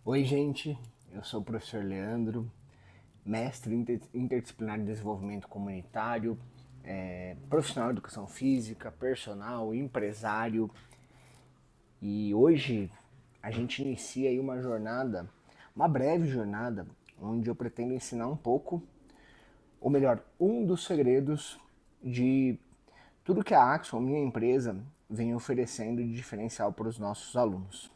Oi, gente, eu sou o professor Leandro, mestre interdisciplinar de desenvolvimento comunitário, profissional de educação física, personal, empresário. E hoje a gente inicia aí uma jornada, uma breve jornada, onde eu pretendo ensinar um pouco, ou melhor, um dos segredos de tudo que a Axon, minha empresa, vem oferecendo de diferencial para os nossos alunos.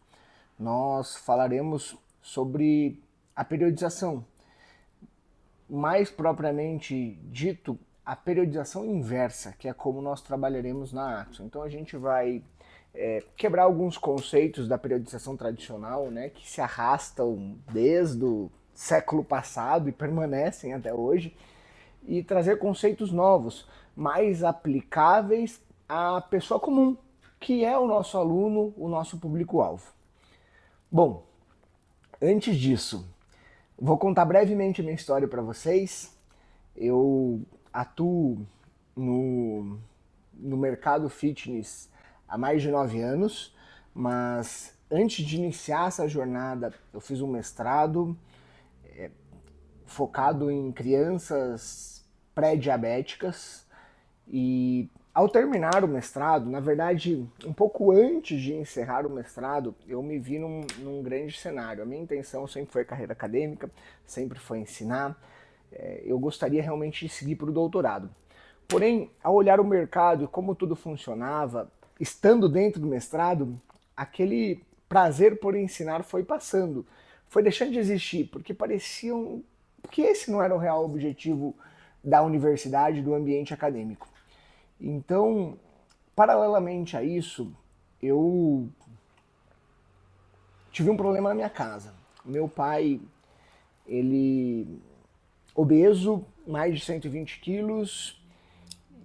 Nós falaremos sobre a periodização, mais propriamente dito, a periodização inversa, que é como nós trabalharemos na Axon. Então a gente vai quebrar alguns conceitos da periodização tradicional, né, que se arrastam desde o século passado e permanecem até hoje, e trazer conceitos novos, mais aplicáveis à pessoa comum, que é o nosso aluno, o nosso público-alvo. Bom, antes disso, vou contar brevemente a minha história para vocês. Eu atuo no, no mercado fitness há mais de 9 anos, mas antes de iniciar essa jornada, eu fiz um mestrado focado em crianças pré-diabéticas e ao terminar o mestrado, na verdade, um pouco antes de encerrar o mestrado, eu me vi num grande cenário. A minha intenção sempre foi carreira acadêmica, sempre foi ensinar. Eu gostaria realmente de seguir para o doutorado. Porém, ao olhar o mercado e como tudo funcionava, estando dentro do mestrado, aquele prazer por ensinar foi passando, foi deixando de existir, porque pareciam que esse não era o real objetivo da universidade, do ambiente acadêmico. Então, paralelamente a isso, eu tive um problema na minha casa. Meu pai, ele obeso, mais de 120 quilos,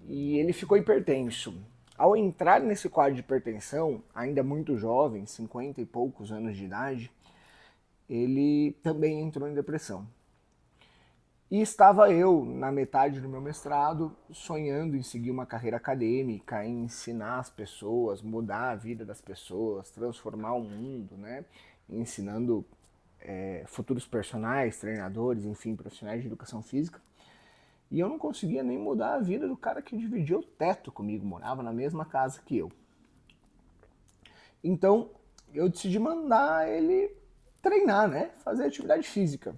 e ele ficou hipertenso. Ao entrar nesse quadro de hipertensão, ainda muito jovem, 50 e poucos anos de idade, ele também entrou em depressão. E estava eu, na metade do meu mestrado, sonhando em seguir uma carreira acadêmica, em ensinar as pessoas, mudar a vida das pessoas, transformar o mundo, né? Ensinando futuros personagens, treinadores, enfim, profissionais de educação física. E eu não conseguia nem mudar a vida do cara que dividia o teto comigo, morava na mesma casa que eu. Então eu decidi mandar ele treinar, né? Fazer atividade física.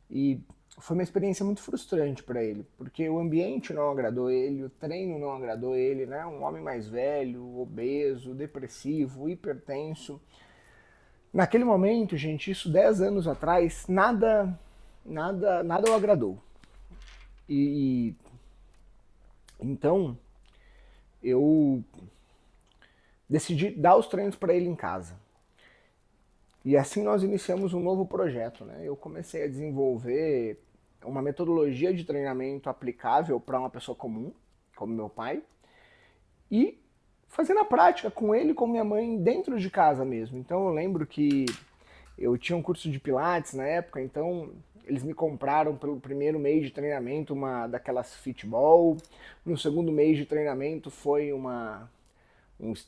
E foi uma experiência muito frustrante para ele, porque o ambiente não agradou ele, o treino não agradou ele, né? Um homem mais velho, obeso, depressivo, hipertenso. Naquele momento, gente, isso 10 anos atrás, nada o agradou. E então eu decidi dar os treinos para ele em casa. E assim nós iniciamos um novo projeto, né? Eu comecei a desenvolver uma metodologia de treinamento aplicável para uma pessoa comum, como meu pai, e fazer na prática com ele e com minha mãe dentro de casa mesmo. Então eu lembro que eu tinha um curso de pilates na época, então eles me compraram pelo primeiro mês de treinamento uma daquelas fitball. No segundo mês de treinamento foi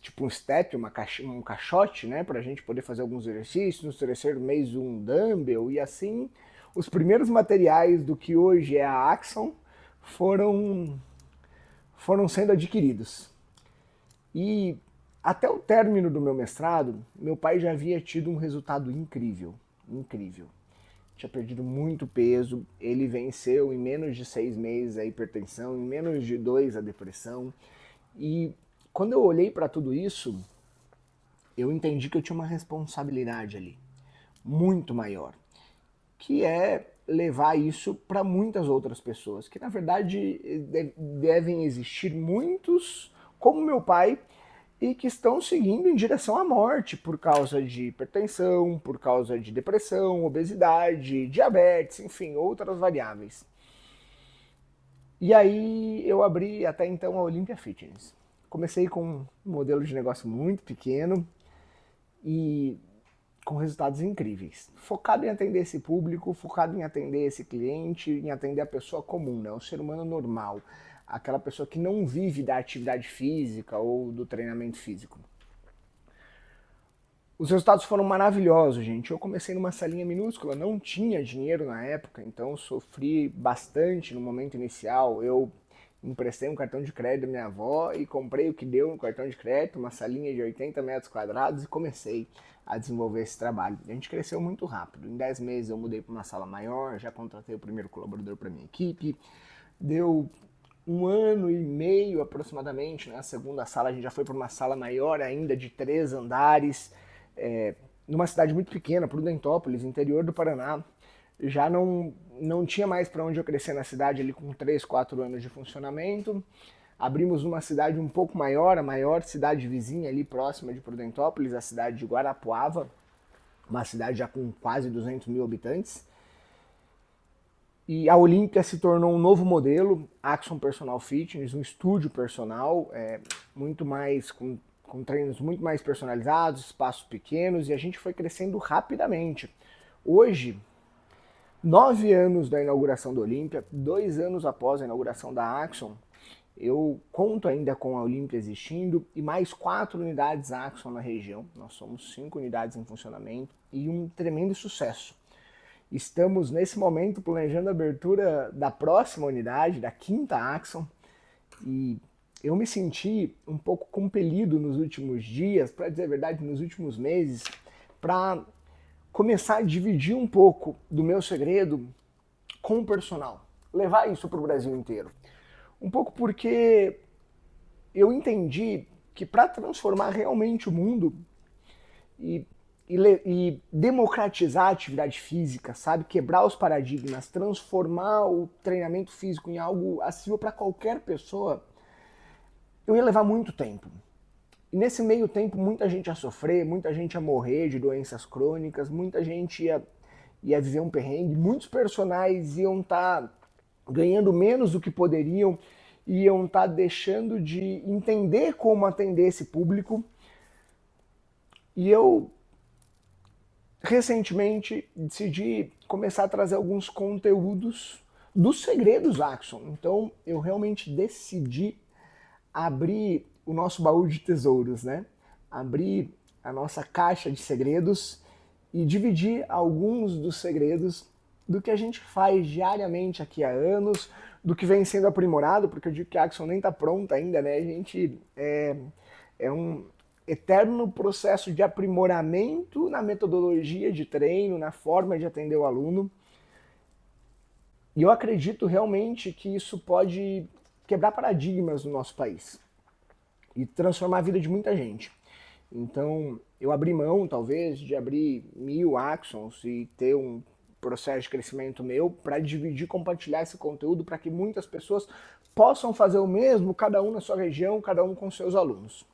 tipo um step, um caixote, né, pra gente poder fazer alguns exercícios. No terceiro mês um dumbbell e assim os primeiros materiais do que hoje é a Axon foram foram sendo adquiridos. E até o término do meu mestrado, meu pai já havia tido um resultado incrível, incrível. Tinha perdido muito peso, ele venceu em menos de 6 meses a hipertensão, em menos de 2 a depressão. E quando eu olhei para tudo isso, eu entendi que eu tinha uma responsabilidade ali, muito maior, que é levar isso para muitas outras pessoas, que na verdade devem existir muitos como meu pai e que estão seguindo em direção à morte por causa de hipertensão, por causa de depressão, obesidade, diabetes, enfim, outras variáveis. E aí eu abri até então a Olympia Fitness. Comecei com um modelo de negócio muito pequeno e com resultados incríveis. Focado em atender esse público, focado em atender esse cliente, em atender a pessoa comum, né? O ser humano normal, aquela pessoa que não vive da atividade física ou do treinamento físico. Os resultados foram maravilhosos, gente. Eu comecei numa salinha minúscula, não tinha dinheiro na época, então sofri bastante no momento inicial. Eu emprestei um cartão de crédito da minha avó e comprei o que deu no cartão de crédito, uma salinha de 80 metros quadrados, e comecei a desenvolver esse trabalho. A gente cresceu muito rápido. Em 10 meses eu mudei para uma sala maior, já contratei o primeiro colaborador para minha equipe. Deu 1 ano e meio aproximadamente, né? A segunda sala a gente já foi para uma sala maior ainda, de 3 andares, numa cidade muito pequena, Prudentópolis, interior do Paraná. Já não tinha mais para onde eu crescer na cidade ali com 3, 4 anos de funcionamento. Abrimos uma cidade um pouco maior, a maior cidade vizinha ali próxima de Prudentópolis, a cidade de Guarapuava, uma cidade já com quase 200 mil habitantes. E a Olímpia se tornou um novo modelo, Axon Personal Fitness, um estúdio personal, muito mais com treinos muito mais personalizados, espaços pequenos, e a gente foi crescendo rapidamente. Hoje, 9 anos da inauguração da Olímpia, 2 anos após a inauguração da Axon, eu conto ainda com a Olímpia existindo e mais 4 unidades Axon na região. Nós somos 5 unidades em funcionamento e um tremendo sucesso. Estamos, nesse momento, planejando a abertura da próxima unidade, da 5ª Axon, e eu me senti um pouco compelido nos últimos dias, para dizer a verdade, nos últimos meses, para começar a dividir um pouco do meu segredo com o personal, levar isso para o Brasil inteiro. Um pouco porque eu entendi que para transformar realmente o mundo e democratizar a atividade física, sabe? Quebrar os paradigmas, transformar o treinamento físico em algo acessível para qualquer pessoa, eu ia levar muito tempo. E nesse meio tempo, muita gente ia sofrer, muita gente ia morrer de doenças crônicas, muita gente ia viver um perrengue, muitos personagens iam estar ganhando menos do que poderiam, iam estar deixando de entender como atender esse público. E eu recentemente decidi começar a trazer alguns conteúdos dos segredos Axon. Então eu realmente decidi abrir o nosso baú de tesouros, né? Abrir a nossa caixa de segredos e dividir alguns dos segredos do que a gente faz diariamente aqui há anos, do que vem sendo aprimorado, porque eu digo que a Axon nem está pronta ainda, né? A gente é um eterno processo de aprimoramento na metodologia de treino, na forma de atender o aluno. E eu acredito realmente que isso pode quebrar paradigmas no nosso país e transformar a vida de muita gente. Então, eu abri mão, talvez, de abrir 1000 Axons e ter um processo de crescimento meu para dividir, compartilhar esse conteúdo para que muitas pessoas possam fazer o mesmo, cada um na sua região, cada um com seus alunos.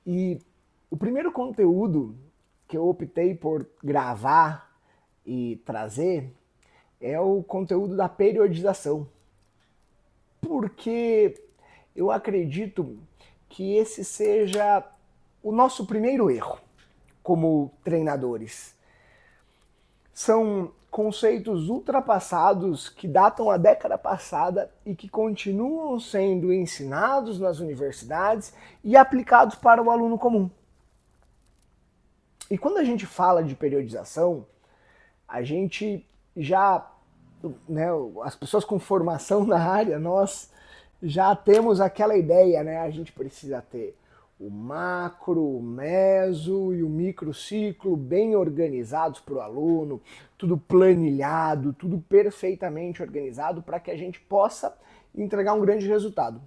E o primeiro conteúdo que eu optei por gravar e trazer é o conteúdo da periodização. Porque eu acredito que esse seja o nosso primeiro erro como treinadores. São conceitos ultrapassados que datam a década passada e que continuam sendo ensinados nas universidades e aplicados para o aluno comum. E quando a gente fala de periodização, a gente já, né, as pessoas com formação na área, nós já temos aquela ideia, né? A gente precisa ter o macro, o meso e o microciclo bem organizados para o aluno, tudo planilhado, tudo perfeitamente organizado para que a gente possa entregar um grande resultado.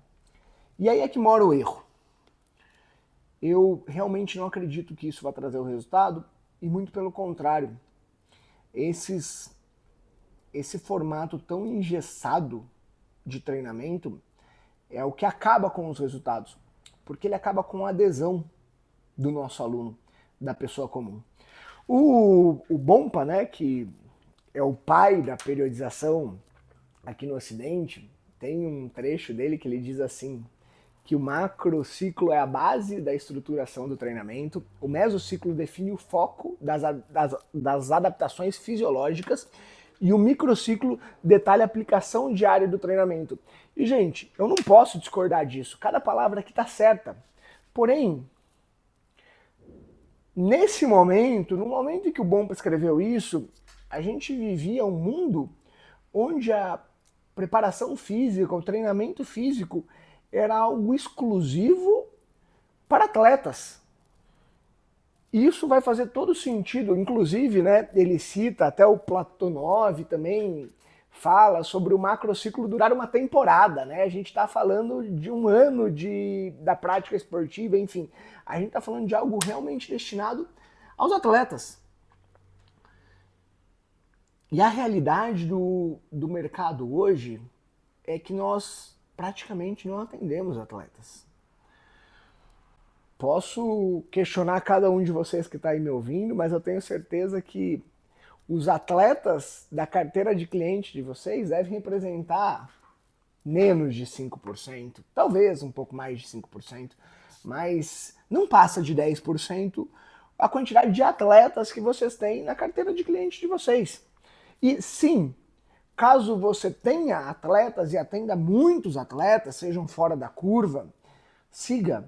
E aí é que mora o erro. Eu realmente não acredito que isso vai trazer o resultado e muito pelo contrário. Esse formato tão engessado de treinamento é o que acaba com os resultados, porque ele acaba com a adesão do nosso aluno, da pessoa comum. O Bompa, né, que é o pai da periodização aqui no Ocidente, tem um trecho dele que ele diz assim, que o macrociclo é a base da estruturação do treinamento, o mesociclo define o foco das adaptações fisiológicas e o microciclo detalha a aplicação diária do treinamento. E, gente, eu não posso discordar disso. Cada palavra aqui está certa. Porém, Nesse momento, no momento em que o Bompa escreveu isso, a gente vivia um mundo onde a preparação física, o treinamento físico era algo exclusivo para atletas. Isso vai fazer todo sentido, inclusive, né, ele cita até o Platonov também fala sobre o macrociclo durar uma temporada, né? A gente está falando de um ano da prática esportiva, enfim, a gente está falando de algo realmente destinado aos atletas. E a realidade do mercado hoje é que nós praticamente não atendemos atletas. Posso questionar cada um de vocês que está aí me ouvindo, mas eu tenho certeza que os atletas da carteira de cliente de vocês devem representar menos de 5%, talvez um pouco mais de 5%, mas não passa de 10% a quantidade de atletas que vocês têm na carteira de cliente de vocês. E sim, caso você tenha atletas e atenda muitos atletas, sejam fora da curva, siga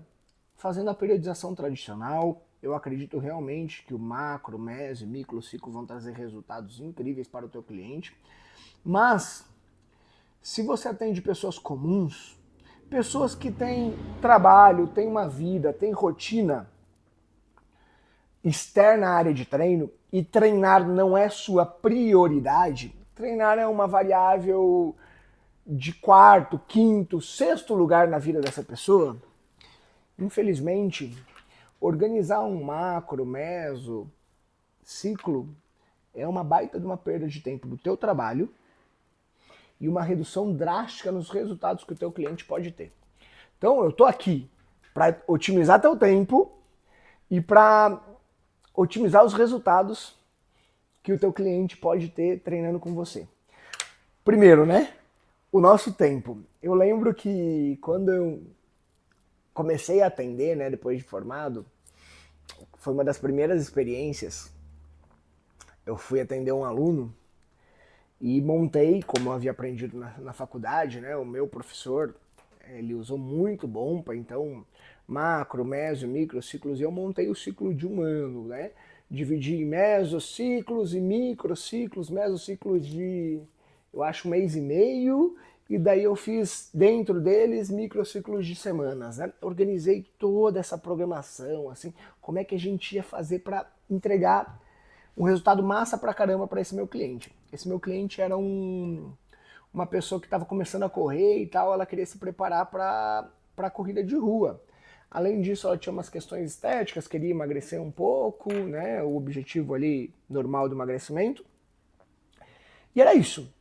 fazendo a periodização tradicional. Eu acredito realmente que o macro, meso e micro ciclo vão trazer resultados incríveis para o teu cliente. Mas, se você atende pessoas comuns, pessoas que têm trabalho, têm uma vida, têm rotina externa à área de treino e treinar não é sua prioridade, treinar é uma variável de quarto, quinto, sexto lugar na vida dessa pessoa, infelizmente, organizar um macro, meso, ciclo é uma baita de uma perda de tempo do teu trabalho e uma redução drástica nos resultados que o teu cliente pode ter. Então eu estou aqui para otimizar teu tempo e para otimizar os resultados que o teu cliente pode ter treinando com você. Primeiro, né? O nosso tempo. Eu lembro que quando eu comecei a atender, né, depois de formado, foi uma das primeiras experiências. Eu fui atender um aluno e montei, como eu havia aprendido na faculdade, né, o meu professor, ele usou muito Bompa, então macro, meso, micro ciclos, e eu montei o ciclo de um ano, né? Dividi em mesociclos e microciclos, mesociclos de, eu acho, um mês e meio, e daí eu fiz dentro deles microciclos de semanas, né? Organizei toda essa programação, assim, como é que a gente ia fazer para entregar um resultado massa pra caramba para esse meu cliente. Esse meu cliente era uma pessoa que estava começando a correr e tal, ela queria se preparar para a corrida de rua. Além disso, ela tinha umas questões estéticas, queria emagrecer um pouco, né? O objetivo ali normal do emagrecimento. E era isso.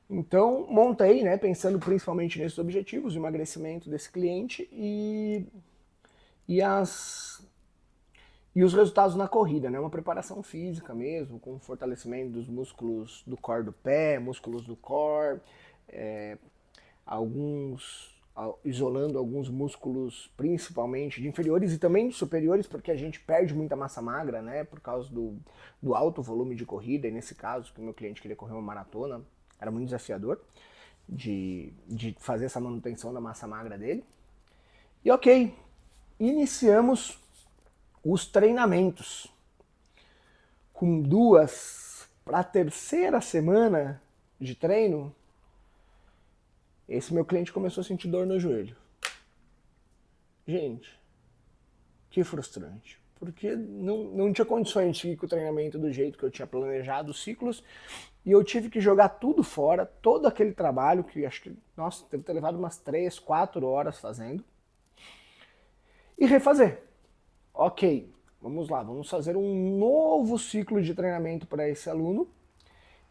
Então, montei, né, pensando principalmente nesses objetivos, o emagrecimento desse cliente e os resultados na corrida, né? Uma preparação física mesmo, com fortalecimento dos músculos do core do pé, músculos do core, isolando alguns músculos, principalmente de inferiores e também de superiores, porque a gente perde muita massa magra, né? Por causa do alto volume de corrida, e nesse caso, que o meu cliente queria correr uma maratona, era muito desafiador de fazer essa manutenção da massa magra dele. E ok, iniciamos os treinamentos. Com duas para a terceira semana de treino, esse meu cliente começou a sentir dor no joelho. Gente, que frustrante. Porque não tinha condições de seguir com o treinamento do jeito que eu tinha planejado os ciclos, e eu tive que jogar tudo fora, todo aquele trabalho que acho que, nossa, deve ter levado umas 3, 4 horas fazendo, e refazer. Ok, vamos lá, vamos fazer um novo ciclo de treinamento para esse aluno.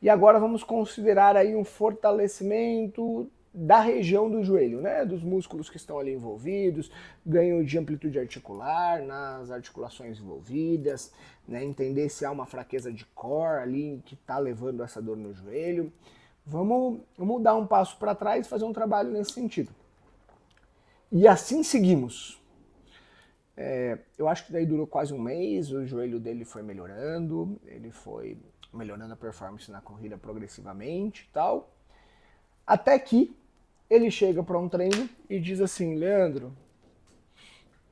E agora vamos considerar aí um fortalecimento da região do joelho, né? Dos músculos que estão ali envolvidos, ganho de amplitude articular nas articulações envolvidas, né? Entender se há uma fraqueza de core ali que está levando essa dor no joelho. Vamos dar um passo para trás e fazer um trabalho nesse sentido. E assim seguimos. Eu acho que daí durou quase um mês, o joelho dele foi melhorando, ele foi melhorando a performance na corrida progressivamente e tal, até que ele chega para um treino e diz assim: Leandro,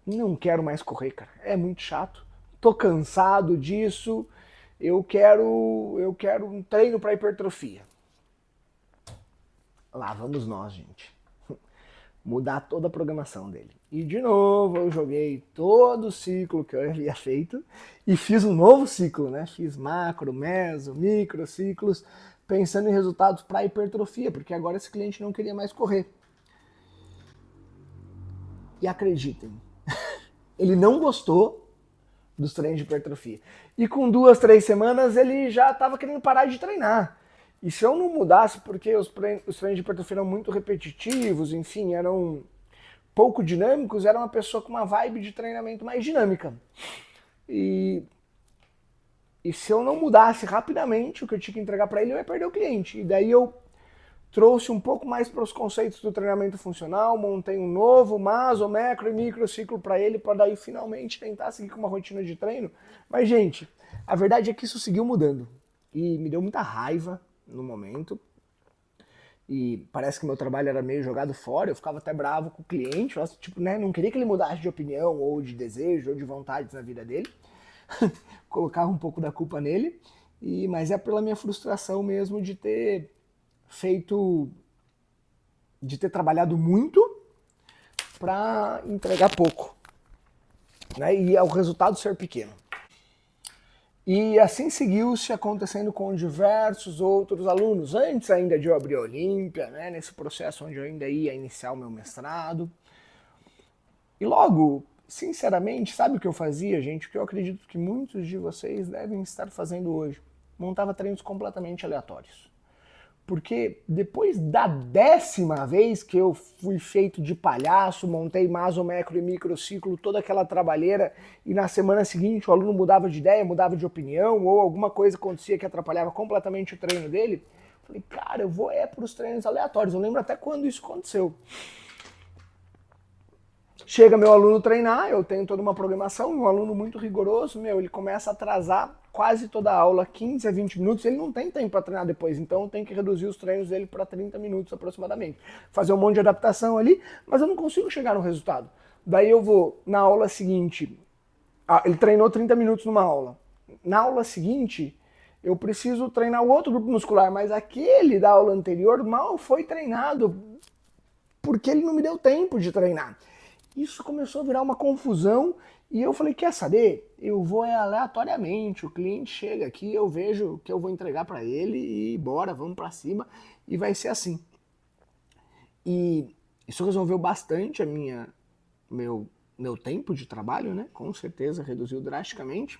não quero mais correr, cara, é muito chato, tô cansado disso, eu quero um treino para hipertrofia. Lá vamos nós, gente. Mudar toda a programação dele. E de novo eu joguei todo o ciclo que eu havia feito e fiz um novo ciclo, né? Fiz macro, meso, micro ciclos, pensando em resultados para hipertrofia, porque agora esse cliente não queria mais correr. E acreditem, ele não gostou dos treinos de hipertrofia. E com 2, 3 semanas ele já estava querendo parar de treinar. E se eu não mudasse, porque os treinos de hipertrofia eram muito repetitivos, enfim, eram pouco dinâmicos, era uma pessoa com uma vibe de treinamento mais dinâmica. E se eu não mudasse rapidamente o que eu tinha que entregar para ele, eu ia perder o cliente. E daí eu trouxe um pouco mais para os conceitos do treinamento funcional, montei um novo maso, macro e micro ciclo para ele, para daí finalmente tentar seguir com uma rotina de treino. Mas, gente, a verdade é que isso seguiu mudando. E me deu muita raiva no momento. E parece que meu trabalho era meio jogado fora, eu ficava até bravo com o cliente, eu, tipo, né, não queria que ele mudasse de opinião, ou de desejo, ou de vontades na vida dele. Colocava um pouco da culpa nele, mas é pela minha frustração mesmo de ter trabalhado muito para entregar pouco, né, e o resultado ser pequeno. E assim seguiu-se acontecendo com diversos outros alunos, antes ainda de eu abrir a Olímpia, né, nesse processo onde eu ainda ia iniciar o meu mestrado. E logo, sinceramente, sabe o que eu fazia, gente? O que eu acredito que muitos de vocês devem estar fazendo hoje. Montava treinos completamente aleatórios. Porque depois da 10ª vez que eu fui feito de palhaço, montei maso, macro e micro ciclo, toda aquela trabalheira, e na semana seguinte o aluno mudava de ideia, mudava de opinião, ou alguma coisa acontecia que atrapalhava completamente o treino dele, falei, cara, eu vou para os treinos aleatórios. Eu lembro até quando isso aconteceu. Chega meu aluno treinar, eu tenho toda uma programação, um aluno muito rigoroso, ele começa a atrasar quase toda a aula, 15 a 20 minutos, ele não tem tempo para treinar depois, então eu tenho que reduzir os treinos dele para 30 minutos aproximadamente. Fazer um monte de adaptação ali, mas eu não consigo chegar no resultado. Daí eu vou, na aula seguinte, ele treinou 30 minutos numa aula. Na aula seguinte, eu preciso treinar o outro grupo muscular, mas aquele da aula anterior mal foi treinado, porque ele não me deu tempo de treinar. Isso começou a virar uma confusão e eu falei, quer saber? Eu vou aleatoriamente, o cliente chega aqui, eu vejo o que eu vou entregar para ele e bora, vamos para cima e vai ser assim. E isso resolveu bastante meu tempo de trabalho, né? Com certeza reduziu drasticamente,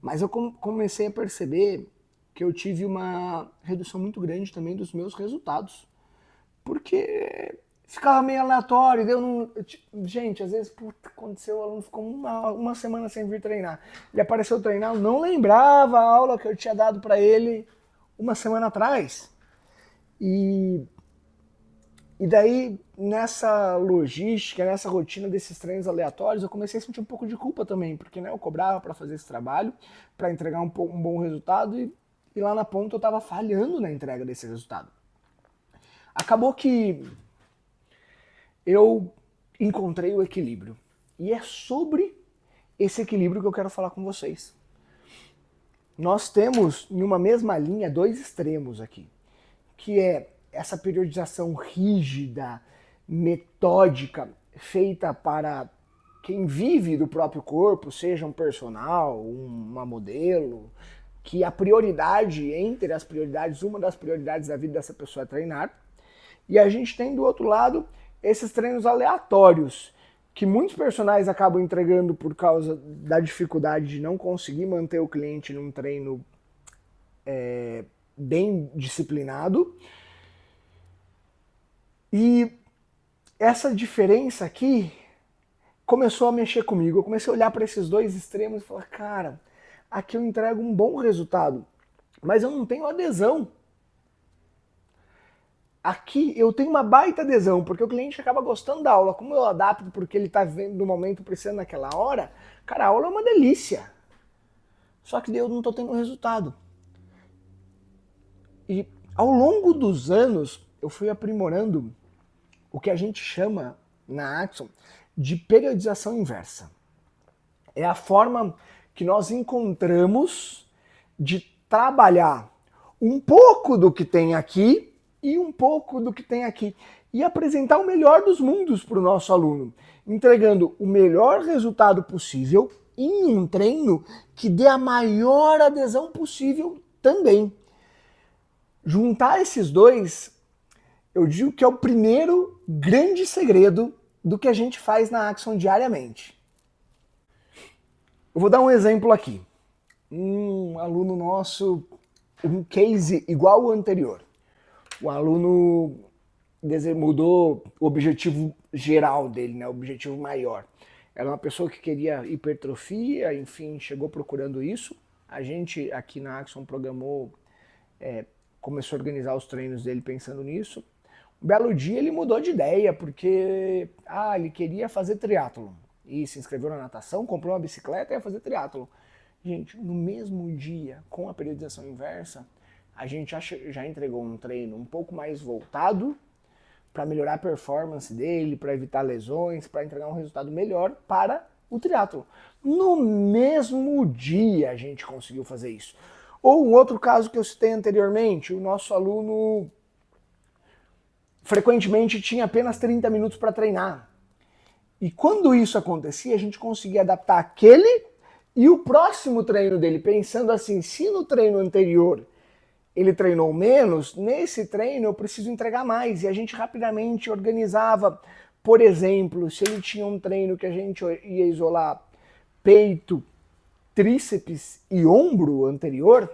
mas eu comecei a perceber que eu tive uma redução muito grande também dos meus resultados, porque ficava meio aleatório, gente, às vezes, aconteceu, o aluno ficou uma semana sem vir treinar. Ele apareceu treinar, eu não lembrava a aula que eu tinha dado para ele uma semana atrás. E daí, nessa logística, nessa rotina desses treinos aleatórios, eu comecei a sentir um pouco de culpa também, porque né, eu cobrava para fazer esse trabalho, para entregar um bom resultado, e lá na ponta eu estava falhando na entrega desse resultado. Acabou que eu encontrei o equilíbrio. E é sobre esse equilíbrio que eu quero falar com vocês. Nós temos, em uma mesma linha, 2 extremos aqui, que é essa periodização rígida, metódica, feita para quem vive do próprio corpo, seja um personal, uma modelo, que a prioridade, entre as prioridades, uma das prioridades da vida dessa pessoa é treinar. E a gente tem do outro lado esses treinos aleatórios, que muitos personagens acabam entregando por causa da dificuldade de não conseguir manter o cliente num treino bem disciplinado. E essa diferença aqui começou a mexer comigo. Eu comecei a olhar para esses 2 extremos e falar, cara, aqui eu entrego um bom resultado, mas eu não tenho adesão. Aqui eu tenho uma baita adesão, porque o cliente acaba gostando da aula. Como eu adapto porque ele está vendo no momento, precisando naquela hora, cara, a aula é uma delícia. Só que eu não estou tendo resultado. E ao longo dos anos, eu fui aprimorando o que a gente chama na Axon de periodização inversa. É a forma que nós encontramos de trabalhar um pouco do que tem aqui e um pouco do que tem aqui e apresentar o melhor dos mundos para o nosso aluno, entregando o melhor resultado possível em um treino que dê a maior adesão possível também. Juntar esses dois, eu digo que é o primeiro grande segredo do que a gente faz na Axon diariamente. Eu vou dar um exemplo aqui. Um aluno nosso, um case igual ao anterior. O aluno mudou o objetivo geral dele, né? O objetivo maior. Era uma pessoa que queria hipertrofia, enfim, chegou procurando isso. A gente aqui na Axon programou, começou a organizar os treinos dele pensando nisso. Um belo dia ele mudou de ideia, porque ele queria fazer triatlon. E se inscreveu na natação, comprou uma bicicleta e ia fazer triatlon. Gente, no mesmo dia, com a periodização inversa, a gente já entregou um treino um pouco mais voltado para melhorar a performance dele, para evitar lesões, para entregar um resultado melhor para o triatlon. No mesmo dia a gente conseguiu fazer isso. Ou um outro caso que eu citei anteriormente, o nosso aluno frequentemente tinha apenas 30 minutos para treinar. E quando isso acontecia, a gente conseguia adaptar aquele e o próximo treino dele, pensando assim, se no treino anterior ele treinou menos, nesse treino eu preciso entregar mais. E a gente rapidamente organizava, por exemplo, se ele tinha um treino que a gente ia isolar peito, tríceps e ombro anterior,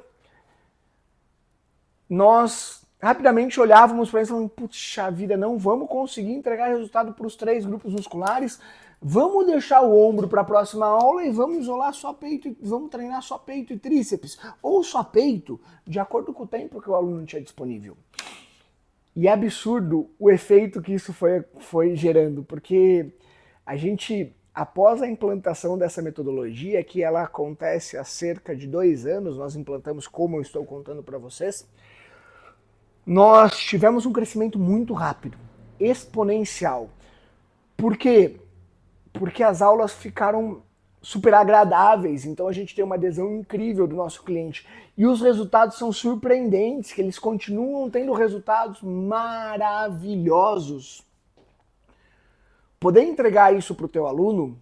nós rapidamente olhávamos para eles e falamos, puxa vida, não vamos conseguir entregar resultado para os 3 grupos musculares, vamos deixar o ombro para a próxima aula e vamos isolar só peito, vamos treinar só peito e tríceps, ou só peito, de acordo com o tempo que o aluno tinha disponível. E é absurdo o efeito que isso foi gerando, porque a gente, após a implantação dessa metodologia, que ela acontece há cerca de 2 anos, nós implantamos como eu estou contando para vocês, nós tivemos um crescimento muito rápido, exponencial. Por quê? Porque as aulas ficaram super agradáveis, então a gente tem uma adesão incrível do nosso cliente. E os resultados são surpreendentes, que eles continuam tendo resultados maravilhosos. Poder entregar isso para o teu aluno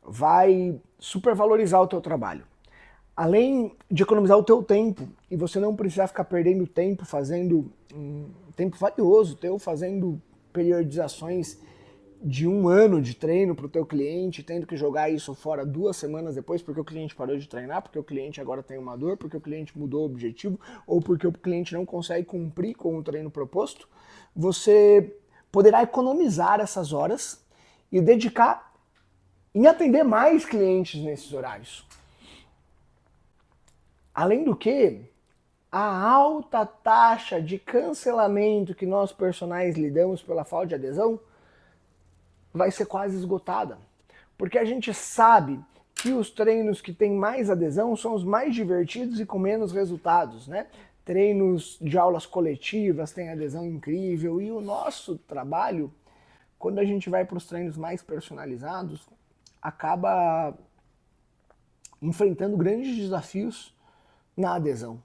vai supervalorizar o teu trabalho. Além de economizar o teu tempo, e você não precisar ficar perdendo tempo fazendo, tempo valioso teu, fazendo periodizações de 1 ano de treino para o teu cliente, tendo que jogar isso fora 2 semanas depois, porque o cliente parou de treinar, porque o cliente agora tem uma dor, porque o cliente mudou o objetivo, ou porque o cliente não consegue cumprir com o treino proposto, você poderá economizar essas horas e dedicar em atender mais clientes nesses horários. Além do que, a alta taxa de cancelamento que nós personagens lidamos pela falta de adesão vai ser quase esgotada. Porque a gente sabe que os treinos que têm mais adesão são os mais divertidos e com menos resultados, né? Treinos de aulas coletivas têm adesão incrível e o nosso trabalho, quando a gente vai para os treinos mais personalizados, acaba enfrentando grandes desafios na adesão.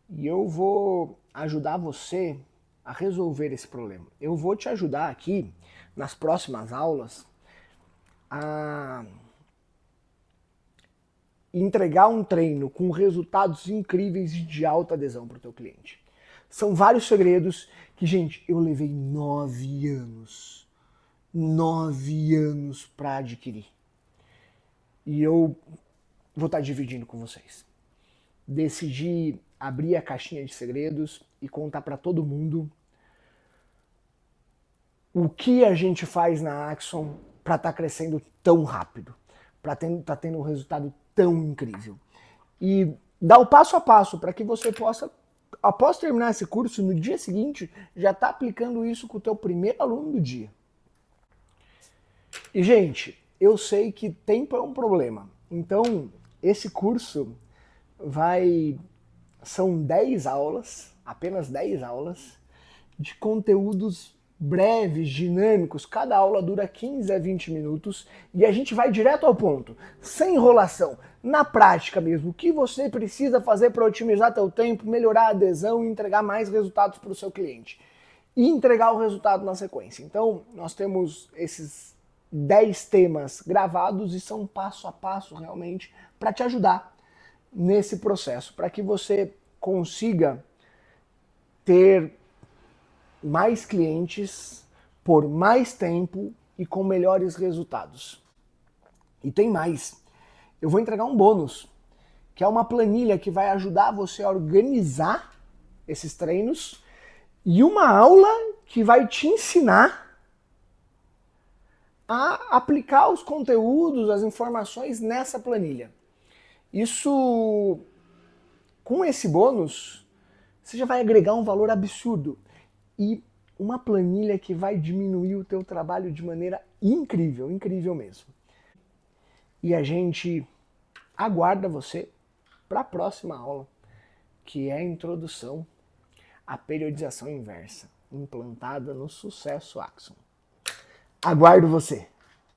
E eu vou ajudar você a resolver esse problema. Eu vou te ajudar aqui, nas próximas aulas, a entregar um treino com resultados incríveis e de alta adesão para o teu cliente. São vários segredos que, gente, eu levei 9 anos. 9 anos para adquirir. E eu vou estar dividindo com vocês. Decidi abrir a caixinha de segredos e contar para todo mundo o que a gente faz na Axon para estar crescendo tão rápido, para estar tendo um resultado tão incrível. E dar o passo a passo para que você possa, após terminar esse curso, no dia seguinte, já estar aplicando isso com o teu primeiro aluno do dia. E, gente, eu sei que tempo é um problema. Então, esse curso são 10 aulas, apenas 10 aulas, de conteúdos breves, dinâmicos. Cada aula dura 15 a 20 minutos e a gente vai direto ao ponto, sem enrolação, na prática mesmo, o que você precisa fazer para otimizar teu tempo, melhorar a adesão e entregar mais resultados para o seu cliente. E entregar o resultado na sequência. Então, nós temos esses 10 temas gravados e são passo a passo realmente para te ajudar nesse processo, para que você consiga ter mais clientes por mais tempo e com melhores resultados. E tem mais. Eu vou entregar um bônus, que é uma planilha que vai ajudar você a organizar esses treinos e uma aula que vai te ensinar a aplicar os conteúdos, as informações nessa planilha. Isso, com esse bônus, você já vai agregar um valor absurdo e uma planilha que vai diminuir o teu trabalho de maneira incrível, incrível mesmo. E a gente aguarda você para a próxima aula, que é a introdução à periodização inversa, implantada no Sucesso Axon. Aguardo você!